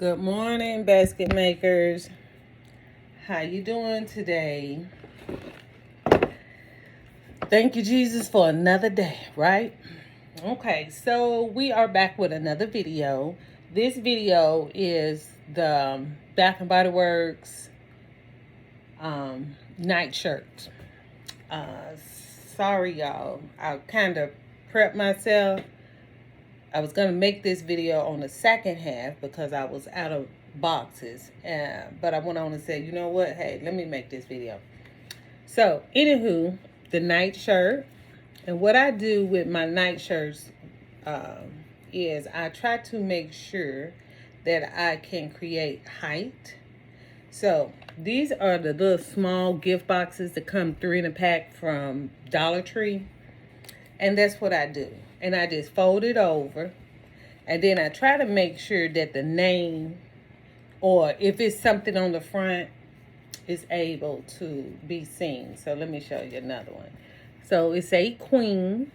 Good morning, basket makers. How you doing today? Thank you, Jesus, for another day, right? Okay, so we are back with another video. This video is the Bath and Body Works nightshirt. Sorry, y'all. I kind of prepped myself. I was going to make this video on the second half because I was out of boxes. But I went on and said, you know what? Hey, let me make this video. So, anywho, the nightshirt. And what I do with my nightshirts is I try to make sure that I can create height. So, these are the little small gift boxes that come 3 in a pack from Dollar Tree. And that's what I do. And I just fold it over. And then I try to make sure that the name, or if it's something on the front, is able to be seen. So let me show you another one. So it's a queen.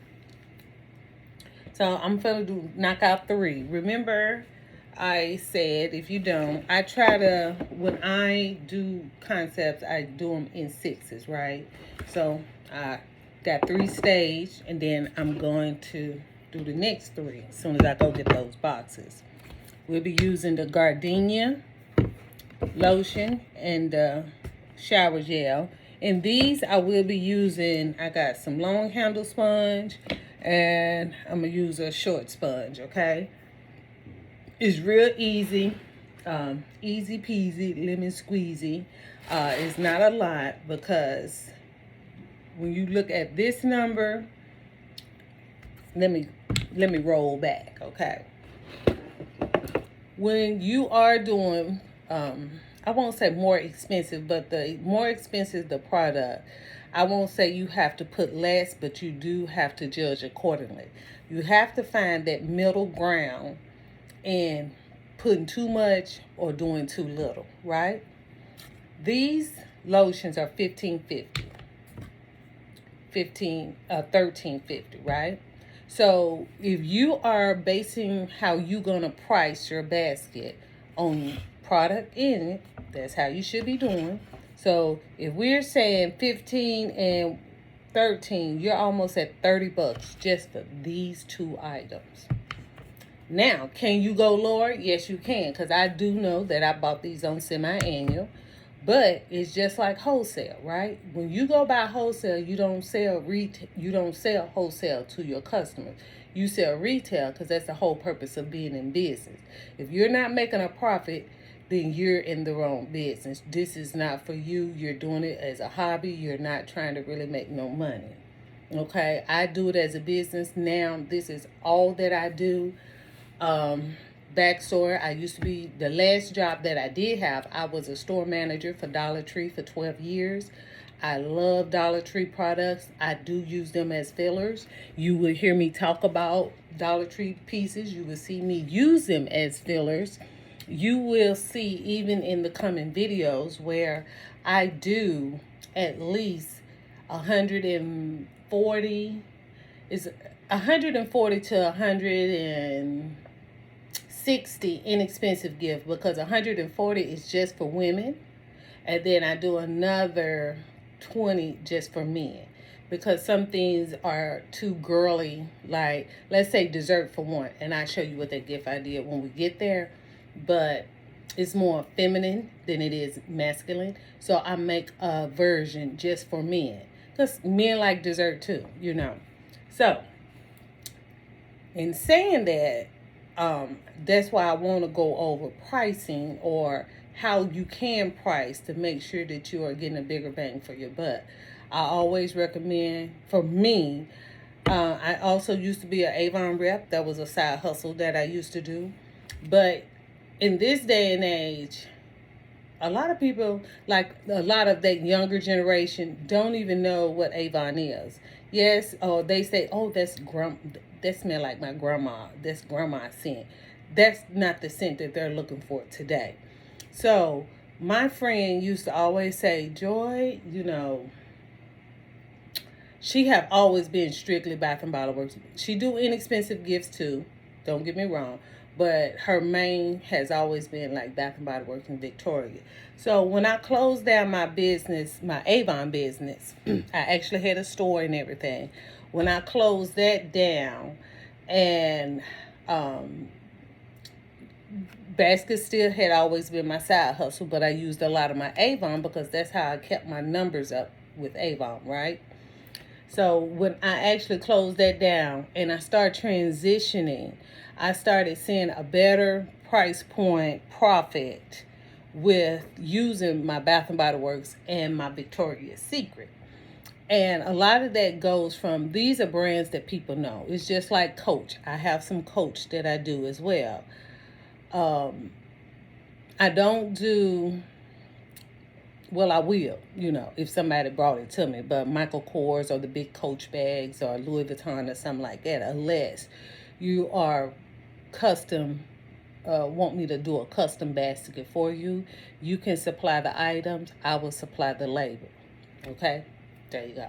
So I'm going to knock out 3. Remember, I said, if you don't, I try to, when I do concepts, I do them in 6s, right? So I got 3 staged, and then I'm going to do the next 3 as soon as I go get those boxes. We'll be using the gardenia lotion and the shower gel. And these I will be using, I got some long handle sponge, and I'm going to use a short sponge, okay? It's real easy, easy peasy, lemon squeezy. It's not a lot because when you look at this number, let me roll back, okay? When you are doing, I won't say more expensive, but the more expensive the product, I won't say you have to put less, but you do have to judge accordingly. You have to find that middle ground in putting too much or doing too little, right? These lotions are $13.50, right? So if you are basing how you gonna price your basket on product in it, that's how you should be doing. So if we're saying 15 and 13, you're almost at $30 just for these 2 items. Now, can you go lower? Yes, you can, because I do know that I bought these on semi-annual. But it's just like wholesale, right? When you go buy wholesale, you don't sell wholesale to your customers. You sell retail because that's the whole purpose of being in business. If you're not making a profit, then you're in the wrong business. This is not for you. You're doing it as a hobby. You're not trying to really make no money. Okay? I do it as a business. Now, this is all that I do. Backstory, I used to be, the last job that I did have, I was a store manager for Dollar Tree for 12 years. I love Dollar Tree products. I do use them as fillers. You will hear me talk about Dollar Tree pieces. You will see me use them as fillers. You will see even in the coming videos where I do at least 140 to 160 inexpensive gift, because 140 is just for women, and then I do another 20 just for men, because some things are too girly, like let's say dessert for one, and I'll show you what that gift I did when we get there, but it's more feminine than it is masculine, so I make a version just for men because men like dessert too, you know. So in saying that, that's why I want to go over pricing, or how you can price to make sure that you are getting a bigger bang for your buck. I always recommend, for me, I also used to be an Avon rep. That was a side hustle that I used to do. But in this day and age, a lot of people, like a lot of that younger generation, don't even know what Avon is. Yes, oh, they say, oh, that smell like my grandma. That's grandma's scent. That's not the scent that they're looking for today. So my friend used to always say, Joy, you know, she have always been strictly Bath and Body Works. She do inexpensive gifts too. Don't get me wrong. but her main has always been like Bath and Body Works and Victoria. So when I closed down my business, my Avon business, I actually had a store and everything. When I closed that down, and baskets still had always been my side hustle, but I used a lot of my Avon because that's how I kept my numbers up with Avon, right? So when I actually closed that down and I started transitioning, I started seeing a better price point profit with using my Bath and Body Works and my Victoria's Secret. And a lot of that goes from, these are brands that people know. It's just like Coach. I have some Coach that I do as well. I don't do, well, I will, if somebody brought it to me, but Michael Kors or the big Coach bags or Louis Vuitton or something like that, unless you are custom, want me to do a custom basket for you, you can supply the items, I will supply the label. Okay, there you go.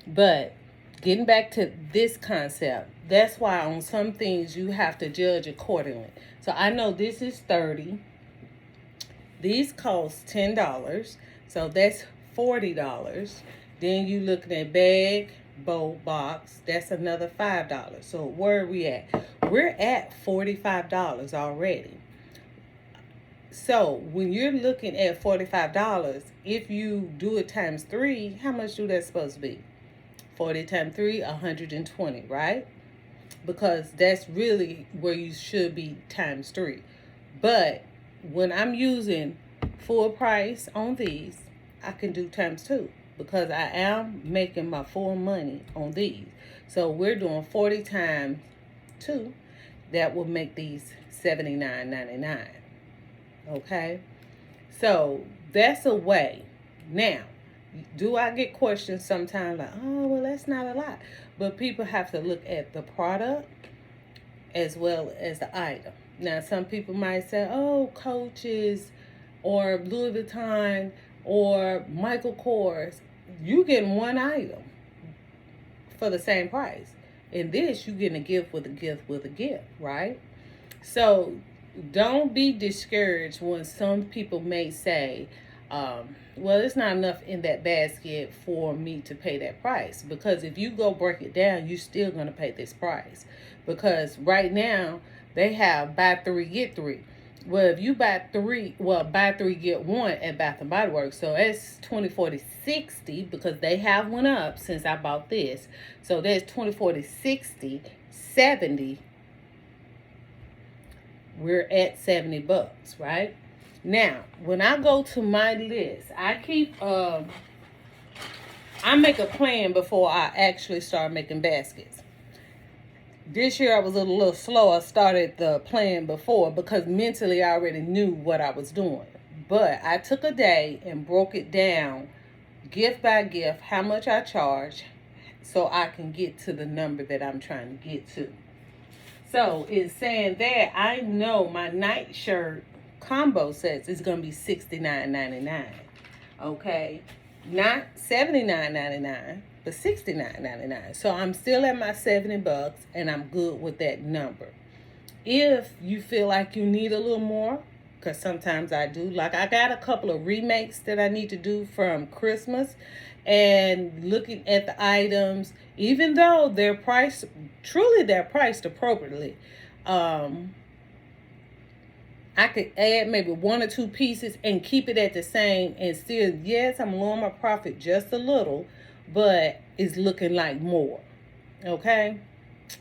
But getting back to this concept, that's why on some things you have to judge accordingly. So I know this is $30. These cost $10, so that's $40. Then you looking at bag, bowl, box, that's another $5. So where are we at? We're at $45 already. So when you're looking at $45, if you do it times 3, how much do that supposed to be? 40 times 3, 120, right? Because that's really where you should be times 3. But when I'm using full price on these, I can do times 2 because I am making my full money on these. So we're doing 40 times 2. That will make these $79.99. Okay? So that's a way. Now, do I get questions sometimes like, oh, well, that's not a lot. But people have to look at the product as well as the item. Now, some people might say, oh, Coach's or Louis Vuitton or Michael Kors, you getting one item for the same price. In this, you getting a gift with a gift with a gift, right? So don't be discouraged when some people may say, well, it's not enough in that basket for me to pay that price. Because if you go break it down, you're still going to pay this price. Because right now, they have buy 3, get 3. Well, if you buy 3, buy 3, get 1 at Bath and Body Works. So that's 20, 40, 60 because they have one up since I bought this. So that's 20, 40, 60, 70. We're at $70, right? Now, when I go to my list, I make a plan before I actually start making baskets. This year I was a little slow. I started the plan before because mentally I already knew what I was doing. But I took a day and broke it down, gift by gift, how much I charge, so I can get to the number that I'm trying to get to. So it's saying that I know my nightshirt combo sets is going to be $69.99. Okay? Not $79.99, but $69.99. So I'm still at my $70 and I'm good with that number. If you feel like you need a little more, because sometimes I do, like I got a couple of remakes that I need to do from Christmas, and looking at the items, even though they're priced appropriately, I could add maybe 1 or 2 pieces and keep it at the same, and still, yes, I'm lowering my profit just a little, but it's looking like more. Okay?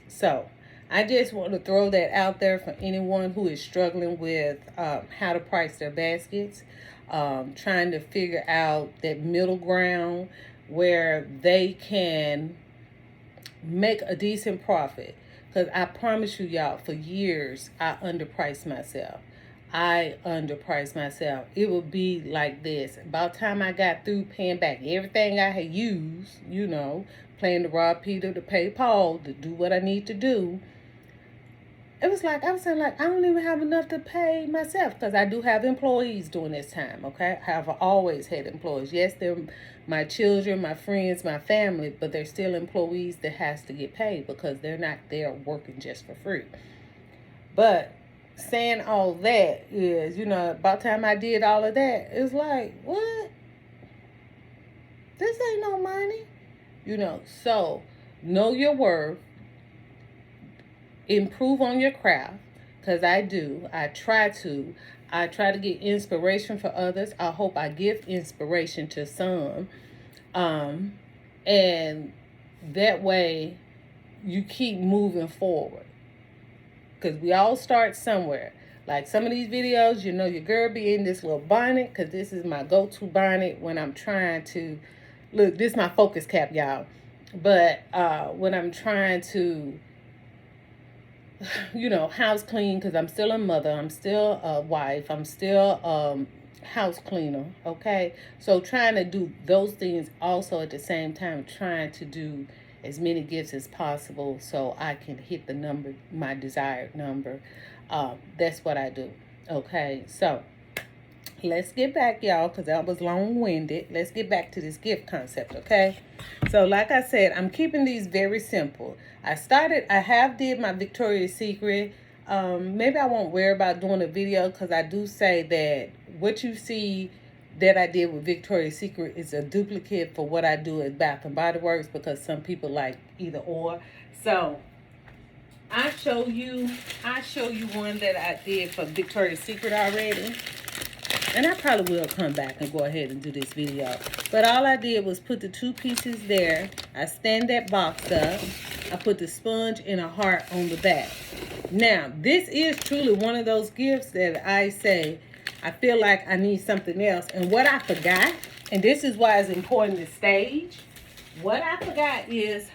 So I just want to throw that out there for anyone who is struggling with how to price their baskets, trying to figure out that middle ground where they can make a decent profit. Because I promise you, y'all, for years, I underpriced myself. It would be like this. About time I got through paying back everything I had used, paying to rob Peter, to pay Paul, to do what I need to do. It was like, I was saying, like, I don't even have enough to pay myself because I do have employees during this time, okay? I've always had employees. Yes, they're my children, my friends, my family, but they're still employees that has to get paid because they're not there working just for free. But saying all that is, about time I did all of that, it's like, what? This ain't no money. So know your worth, improve on your craft, because I do. I try to. I try to get inspiration for others. I hope I give inspiration to some. And that way you keep moving forward. Because we all start somewhere. Like some of these videos, your girl be in this little bonnet, because this is my go-to bonnet when I'm trying to, look, this is my focus cap, y'all. But when I'm trying to, house clean, because I'm still a mother, I'm still a wife, I'm still house cleaner, okay? So trying to do those things also at the same time, trying to do as many gifts as possible so I can hit the number, my desired number. That's what I do, okay? So let's get back, y'all, because that was long-winded. Let's get back to this gift concept, okay? So like I said, I'm keeping these very simple. I have did my Victoria's Secret. Maybe I won't worry about doing a video, because I do say that what you see that I did with Victoria's Secret is a duplicate for what I do at Bath and Body Works, because some people like either or. So I show you one that I did for Victoria's Secret already. And I probably will come back and go ahead and do this video. But all I did was put the 2 pieces there. I stand that box up. I put the sponge and a heart on the back. Now, this is truly one of those gifts that I say, I feel like I need something else. And what I forgot, and this is why it's important to stage, what I forgot is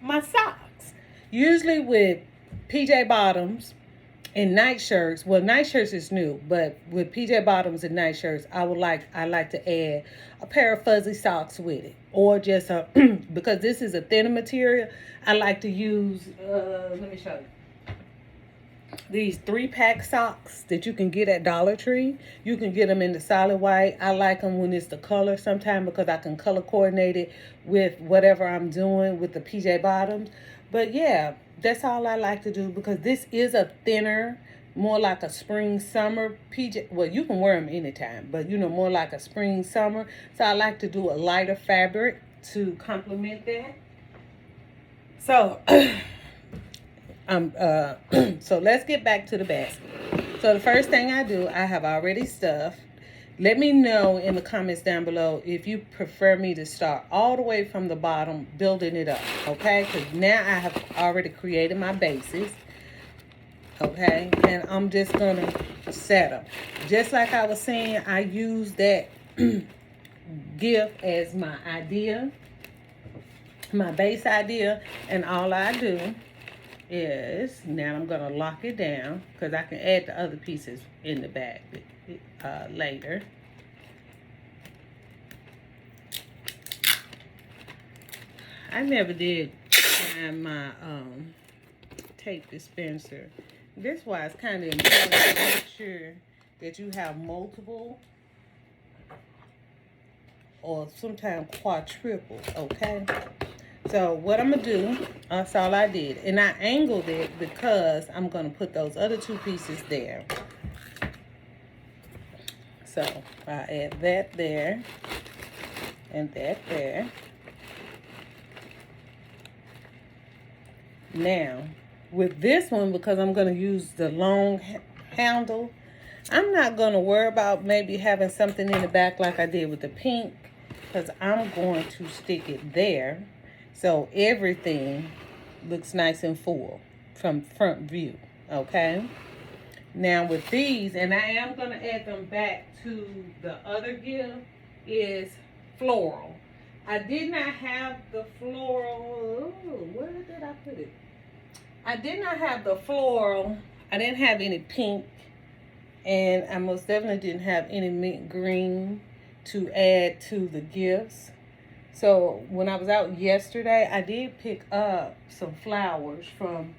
my socks. Usually with PJ bottoms and nightshirts, well, nightshirts is new, but with PJ bottoms and nightshirts, I like to add a pair of fuzzy socks with it, or just a because this is a thinner material, I like to use let me show you these 3-pack socks that you can get at Dollar Tree. You can get them in the solid white. I like them when it's the color sometimes, because I can color coordinate it with whatever I'm doing with the PJ bottoms. But yeah, that's all I like to do, because this is a thinner, more like a spring summer PJ. Well, you can wear them anytime, but more like a spring summer. So I like to do a lighter fabric to complement that. So so let's get back to the basket. So the first thing I do, I have already stuffed. Let me know in the comments down below if you prefer me to start all the way from the bottom, building it up, okay? Because now I have already created my bases, okay? And I'm just going to set them. Just like I was saying, I use that gift as my idea, my base idea, and all I do is, now I'm going to lock it down, because I can add the other pieces in the back later. I never did find my tape dispenser. This is why it's kind of important to make sure that you have multiple or sometimes quadruples, okay? So what I'm going to do, that's all I did. And I angled it because I'm going to put those other 2 pieces there. So I add that there and that there. Now, with this one, because I'm going to use the long handle, I'm not going to worry about maybe having something in the back like I did with the pink, because I'm going to stick it there. So everything looks nice and full from front view, okay? Now with these, and I am going to add them back to the other gift, is floral. I did not have the floral. Where did I put it? I did not have the floral. I didn't have any pink, and I most definitely didn't have any mint green to add to the gifts. So when I was out yesterday, I did pick up some flowers from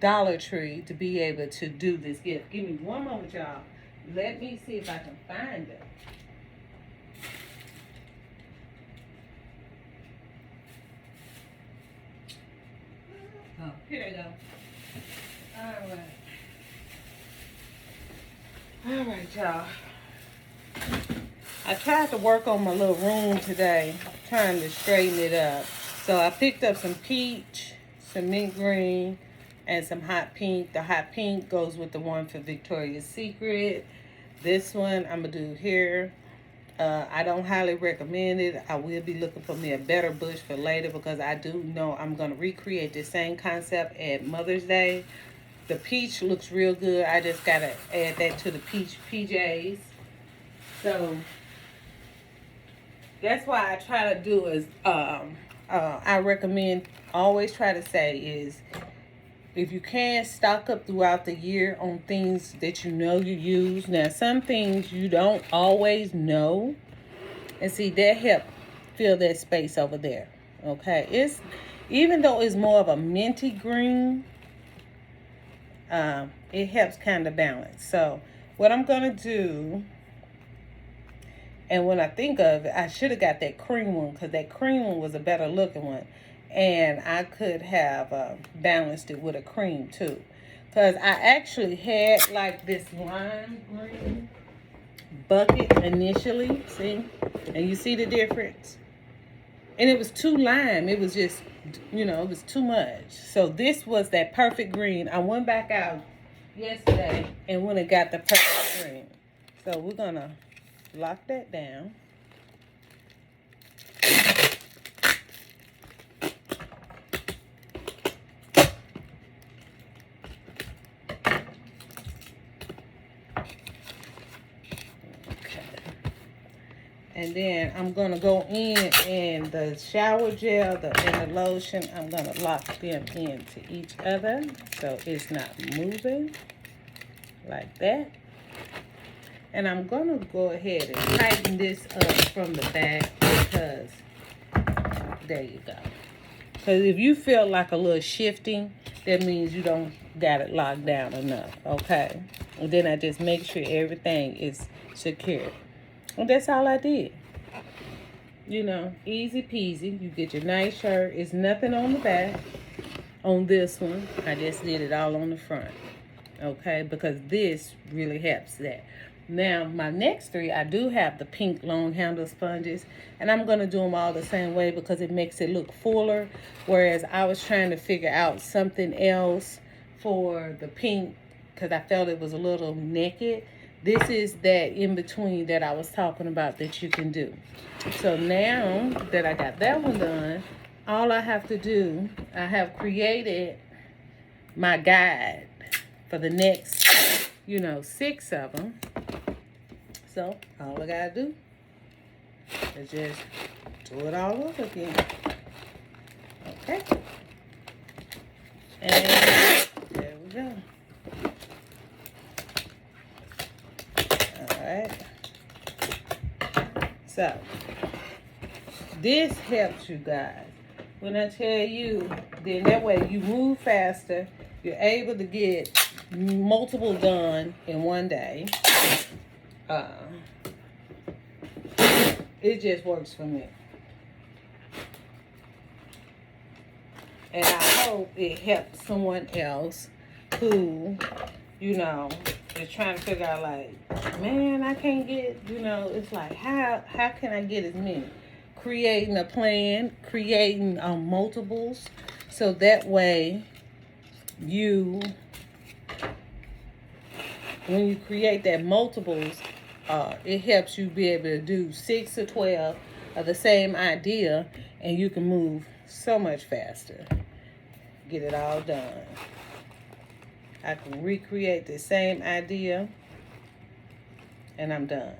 Dollar Tree to be able to do this gift. Give me one moment, y'all. Let me see if I can find it. Oh, here they go. All right. All right, y'all. I tried to work on my little room today, trying to straighten it up. So I picked up some peach, some mint green, and some hot pink. The hot pink goes with the one for Victoria's Secret. This one I'm going to do here. I don't highly recommend it. I will be looking for me a better bush for later because I do know I'm going to recreate the same concept at Mother's Day. The peach looks real good. I just got to add that to the peach PJs. So that's why I try to do is, I recommend, always try to say is, if you can, stock up throughout the year on things that you know you use. Now, some things you don't always know. And see, that help fill that space over there. Okay? It's, even though it's more of a minty green, it helps kind of balance. So, what I'm going to do, and when I think of it, I should have got that cream one because that cream one was a better looking one. And I could have balanced it with a cream too. Because I actually had like this lime green bucket initially. See? And you see the difference? And it was too lime. It was just, you know, it was too much. So this was that perfect green. I went back out yesterday and went and got the perfect green. So we're going to lock that down. And then I'm going to go in and the shower gel and the lotion, I'm going to lock them into each other so it's not moving like that. And I'm going to go ahead and tighten this up from the back because, there you go. Because if you feel like a little shifting, that means you don't got it locked down enough, okay? And then I just make sure everything is secure. And that's all I did. You know, easy peasy. You get your nice shirt. It's nothing on the back on this one. I just did it all on the front. Okay, because this really helps that. Now, my next three, I do have the pink long handle sponges. And I'm going to do them all the same way because it makes it look fuller. Whereas I was trying to figure out something else for the pink because I felt it was a little naked. This is that in-between that I was talking about that you can do. So now that I got that one done, all I have to do, I have created my guide for the next, 6 of them. So all I got to do is just do it all over again. Okay. And there we go. Alright, so this helps you guys. When I tell you, then that way you move faster, you're able to get multiple done in one day. It just works for me. And I hope it helps someone else who, is trying to figure out like, man, I can't get, it's like, how can I get as many? Creating a plan, creating multiples, so that way when you create that multiples, it helps you be able to do 6 or 12 of the same idea, and you can move so much faster. Get it all done. I can recreate the same idea, and I'm done.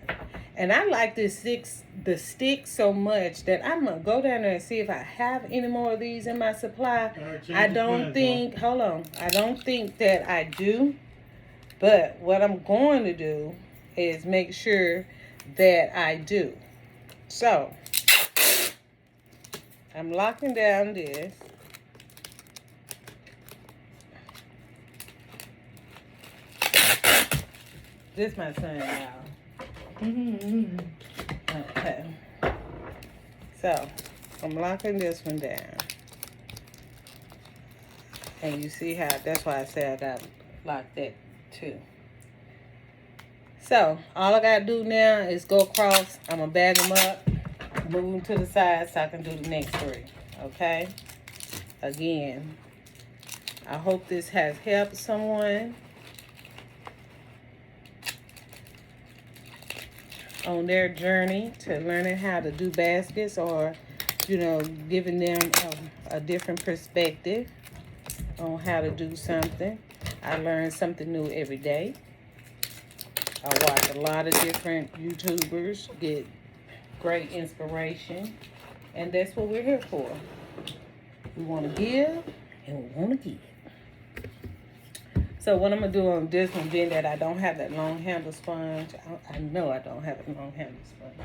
And I like the stick so much that I'm going to go down there and see if I have any more of these in my supply. I don't think, hold on, I don't think that I do. But what I'm going to do is make sure that I do. So, I'm locking down this. This my son, y'all. Okay. So, I'm locking this one down. And you see how, that's why I said I got locked that too. So all I gotta do now is go across. I'm gonna bag them up, move them to the side so I can do the next 3. Okay. Again, I hope this has helped someone on their journey to learning how to do baskets, or giving them a different perspective on how to do something. I learn something new every day. I watch a lot of different YouTubers, get great inspiration, and that's what we're here for. We want to give, and we want to give. So what I'm going to do on this one, being that I don't have that long handle sponge, I know I don't have a long handle sponge.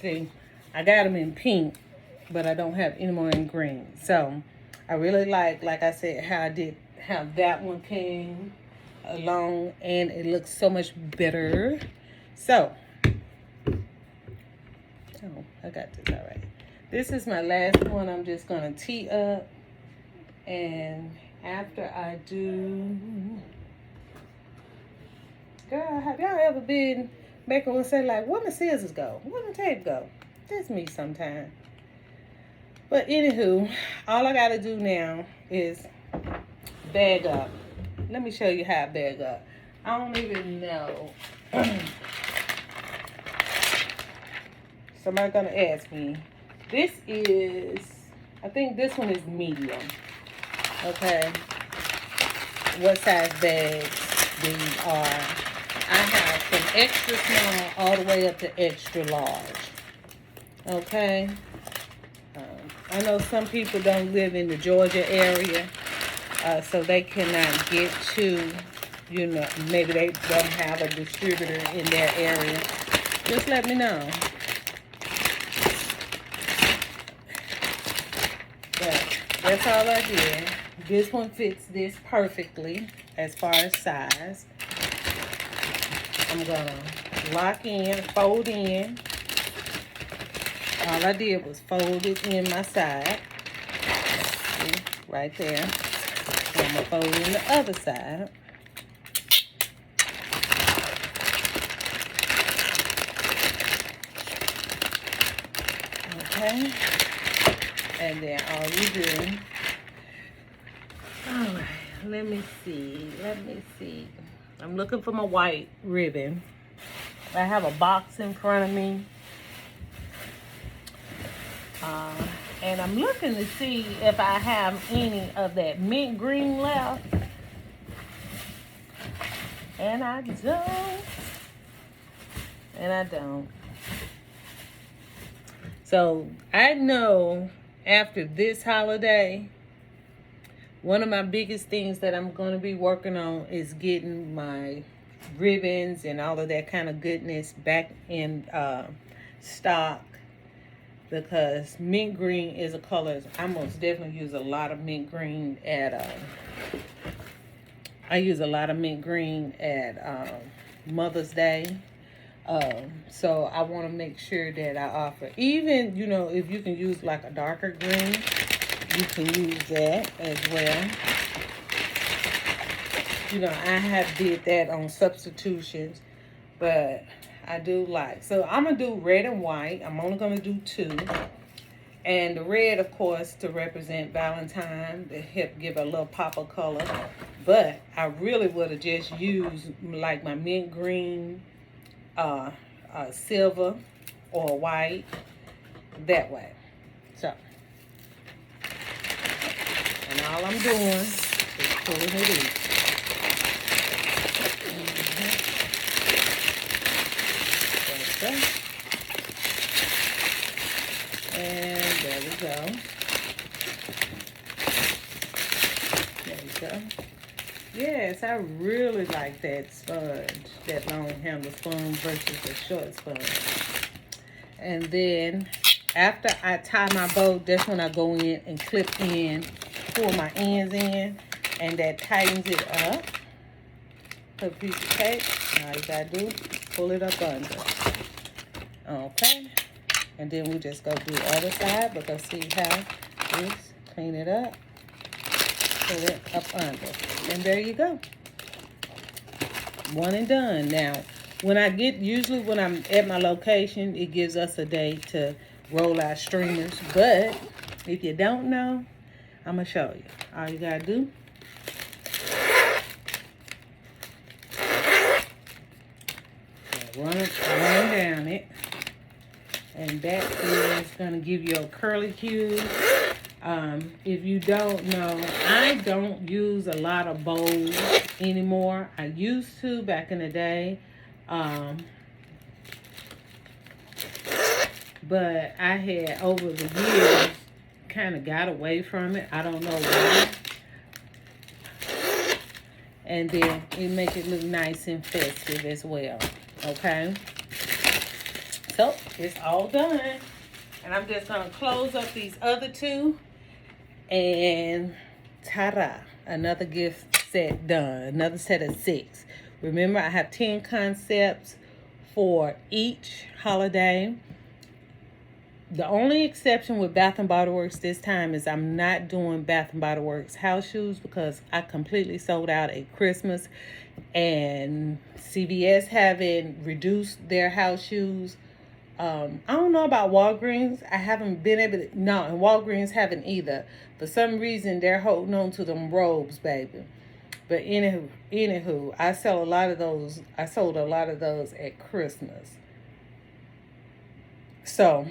See, I got them in pink, but I don't have any more in green. So I really like I said, how that one came along, and it looks so much better. So, oh, I got this all right. This is my last one. I'm just going to tee up. And after I do, girl, have y'all ever been making one say like, where my scissors go? Where my tape go? That's me sometimes. But anywho, all I got to do now is bag up. Let me show you how I bag up. I don't even know. Somebody's going to ask me. This is, I think this one is medium. Okay, what size bags these are. I have from extra small all the way up to extra large. Okay, I know some people don't live in the Georgia area, so they cannot get to, maybe they don't have a distributor in their area. Just let me know. But that's all I did. This one fits this perfectly as far as size. I'm gonna lock in, fold in. All I did was fold it in my side. See, right there. And I'm gonna fold in the other side. Okay. And then all you do, all right, let me see. I'm looking for my white ribbon. I have a box in front of me. And I'm looking to see if I have any of that mint green left. And I don't. So I know after this holiday, one of my biggest things that I'm going to be working on is getting my ribbons and all of that kind of goodness back in stock, because mint green is a color I most definitely use a lot of mint green at Mother's Day. So I want to make sure that I offer, even if you can use like a darker green, you can use that as well. I have did that on substitutions, but I do like, so I'm gonna do red and white. I'm only gonna do 2, and the red, of course, to represent Valentine, to help give a little pop of color. But I really would have just used like my mint green, silver or white, that way. So, and all I'm doing is pulling it in. There we go. And there we go. There we go. Yes, I really like that sponge, that long handle sponge versus the short sponge. And then after I tie my bow, that's when I go in and clip in, pull my ends in, and that tightens it up. Put a piece of tape. All you gotta do is pull it up under. Okay. And then we just go do the other side, because see how this, clean it up, pull it up under. And there you go. One and done. Now, usually when I'm at my location, it gives us a day to roll our streamers. But if you don't know, I'm going to show you. All you got to do, run down it. And that is going to give you a curly cue. If you don't know, I don't use a lot of bows anymore. I used to back in the day. But I had, over the years, kind of got away from it. I don't know why. And then it make it look nice and festive as well. Okay? So, it's all done. And I'm just going to close up these other two. And ta-da! Another gift set done. Another set of 6. Remember, I have 10 concepts for each holiday. The only exception with Bath & Body Works this time is I'm not doing Bath & Body Works house shoes because I completely sold out at Christmas. And CVS haven't reduced their house shoes. I don't know about Walgreens. I haven't been able to, no, and Walgreens haven't either. For some reason, they're holding on to them robes, baby. But anywho, I sold a lot of those at Christmas. So,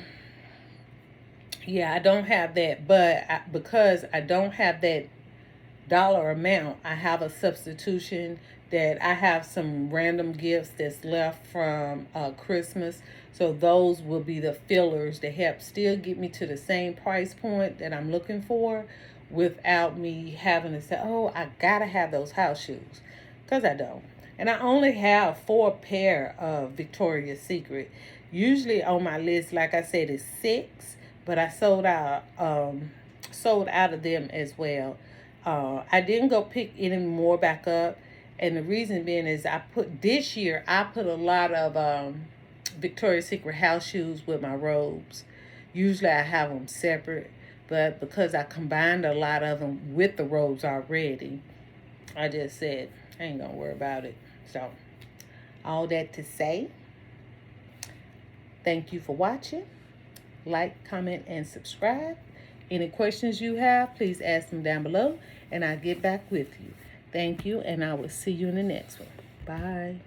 yeah, I don't have that. But because I don't have that dollar amount, I have a substitution that I have some random gifts that's left from Christmas. So those will be the fillers that help still get me to the same price point that I'm looking for without me having to say, oh, I gotta have those house shoes. Because I don't. And I only have 4 pair of Victoria's Secret. Usually on my list, like I said, is 6. But I sold out of them as well. I didn't go pick any more back up. And the reason being is this year I put a lot of Victoria's Secret house shoes with my robes. Usually I have them separate, but because I combined a lot of them with the robes already, I just said, I ain't gonna worry about it. So, all that to say, thank you for watching. Like, comment, and subscribe. Any questions you have, please ask them down below, and I'll get back with you. Thank you, and I will see you in the next one. Bye.